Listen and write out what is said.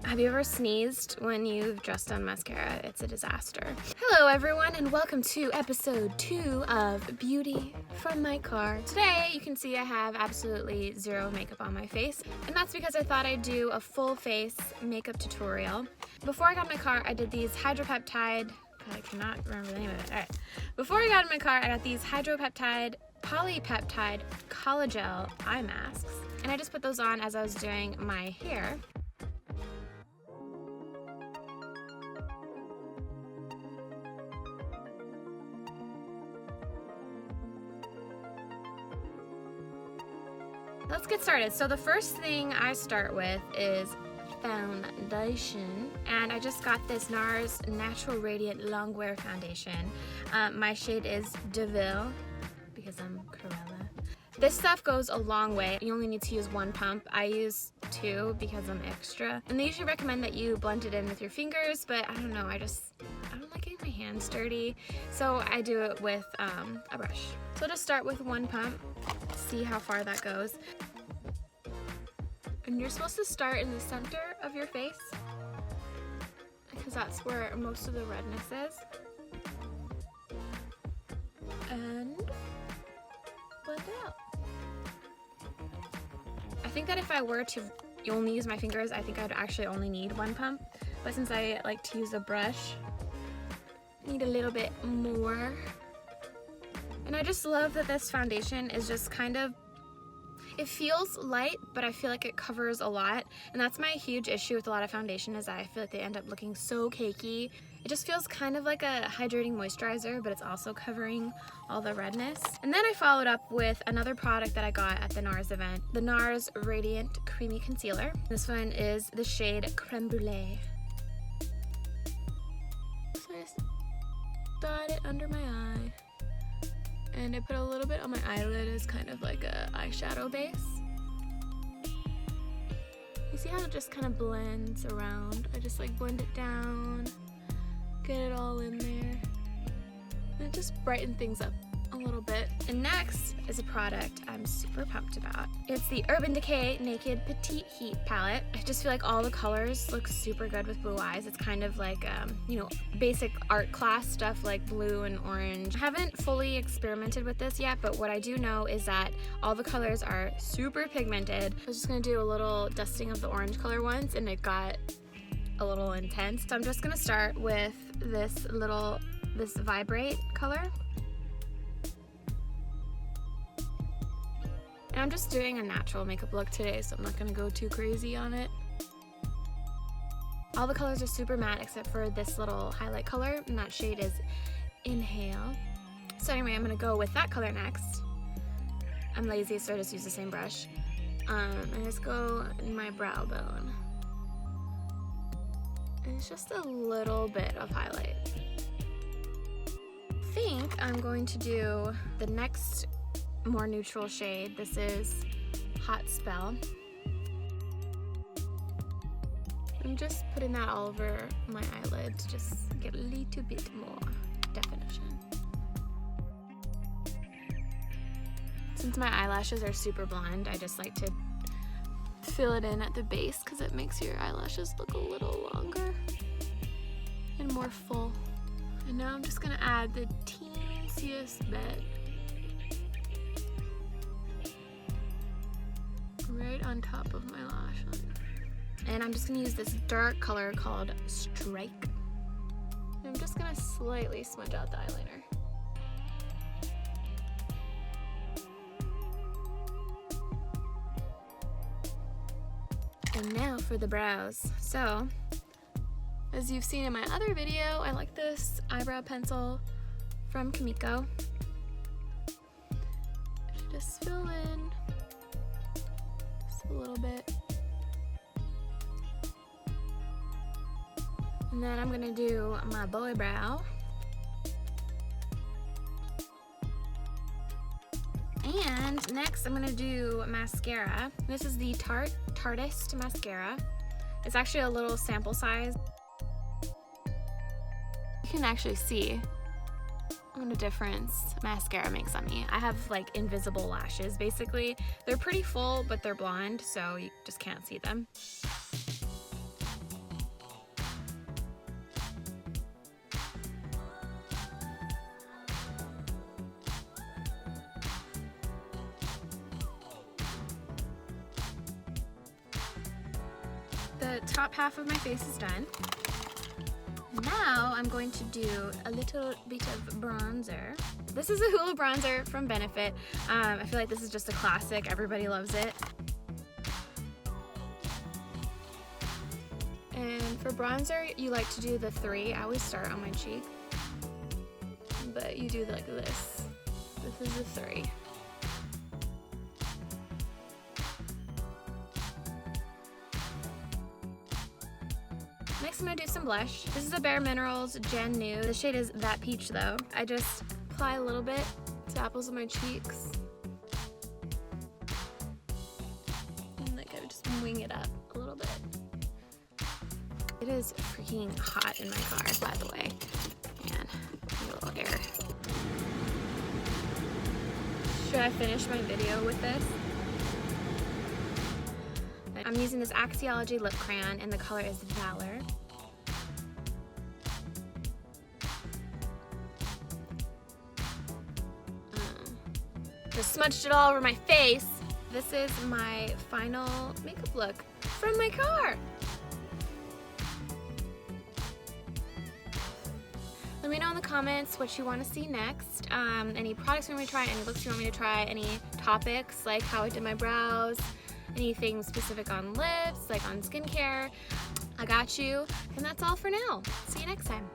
Have you ever sneezed when you've just done mascara? It's a disaster. Hello everyone and welcome to episode 2 of Beauty from my car. Today you can see I have absolutely zero makeup on my face, and that's because I thought I'd do a full face makeup tutorial. Before I got in my car I did these hydropeptide, I cannot remember the name of it. Alright. Before I got in my car I got these hydropeptide polypeptide collagen eye masks, and I just put those on as I was doing my hair. Let's get started. So the first thing I start with is foundation, and I just got this Nars Natural Radiant Longwear foundation. My shade is DeVille because I'm Corella. This stuff goes a long way. You only need to use 1 pump. I use 2 because I'm extra. And they usually recommend that you blend it in with your fingers, but I don't know, I don't like getting my hands dirty, so I do it with a brush. So I'll just start with 1 pump, see how far that goes. And you're supposed to start in the center of your face because that's where most of the redness is. And blend it out. I think that if I were to only use my fingers, I think I'd actually only need 1 pump. But since I like to use a brush, I need a little bit more. And I just love that this foundation is just kind of, it feels light, but I feel like it covers a lot. And that's my huge issue with a lot of foundation, is that I feel like they end up looking so cakey. It just feels kind of like a hydrating moisturizer, but it's also covering all the redness. And then I followed up with another product that I got at the Nars event, the Nars Radiant Creamy Concealer. This one is the shade Creme Brulee. So I just dot it under my eye. And I put a little bit on my eyelid as kind of like a eyeshadow base. You see how it just kind of blends around? I just like blend it down, get it all in there, and it just brightens things up a little bit. And next is a product I'm super pumped about. It's the Urban Decay Petite Heat palette. I just feel like all the colors look super good with blue eyes. It's kind of like, you know, basic art class stuff like blue and orange. I haven't fully experimented with this yet, but what I do know is that all the colors are super pigmented. I was just gonna do a little dusting of the orange color once, and it got a little intense. So I'm just gonna start with this Vibrate color. And I'm just doing a natural makeup look today, so I'm not gonna go too crazy on it. All the colors are super matte except for this little highlight color, and that shade is Inhale. So anyway, I'm gonna go with that color next. I'm lazy, so I just use the same brush. I just go in my brow bone. And it's just a little bit of highlight. I think I'm going to do the next more neutral shade. This is Hot Spell. I'm just putting that all over my eyelid to just get a little bit more definition. Since my eyelashes are super blonde, I just like to fill it in at the base because it makes your eyelashes look a little longer and more full. And now I'm just gonna add the teensiest bit right on top of my lash line. And I'm just gonna use this dark color called Strike. And I'm just gonna slightly smudge out the eyeliner. And now for the brows. So, as you've seen in my other video, I like this eyebrow pencil from Kimiko. Just fill in a little bit. And then I'm gonna do my boy brow. And next I'm gonna do mascara. This is the TARTEIST mascara. It's actually a little sample size. You can actually see what a difference mascara makes on me. I have like invisible lashes basically. They're pretty full, but they're blonde, so you just can't see them. The top half of my face is done. Now I'm going to do a little bit of bronzer. This is a HOOLA bronzer from Benefit. I feel like this is just a classic. Everybody loves it. And for bronzer, you like to do the 3. I always start on my cheek, but you do like this. This is the 3. Next I'm going to do some blush. This is a BAREMINERALS Gen Nude. The shade is That Peach though. I just apply a little bit to the apples of my cheeks. And like I would just wing it up a little bit. It is freaking hot in my car, by the way. Man, a little air. Should I finish my video with this? I'm using this AXIOLOGY lip crayon and the color is Valor. Just smudged it all over my face. This is my final makeup look from my car. Let me know in the comments what you want to see next. Any products you want me to try, any looks you want me to try, any topics like how I did my brows, anything specific on lips, like on skincare. I got you. And that's all for now. See you next time.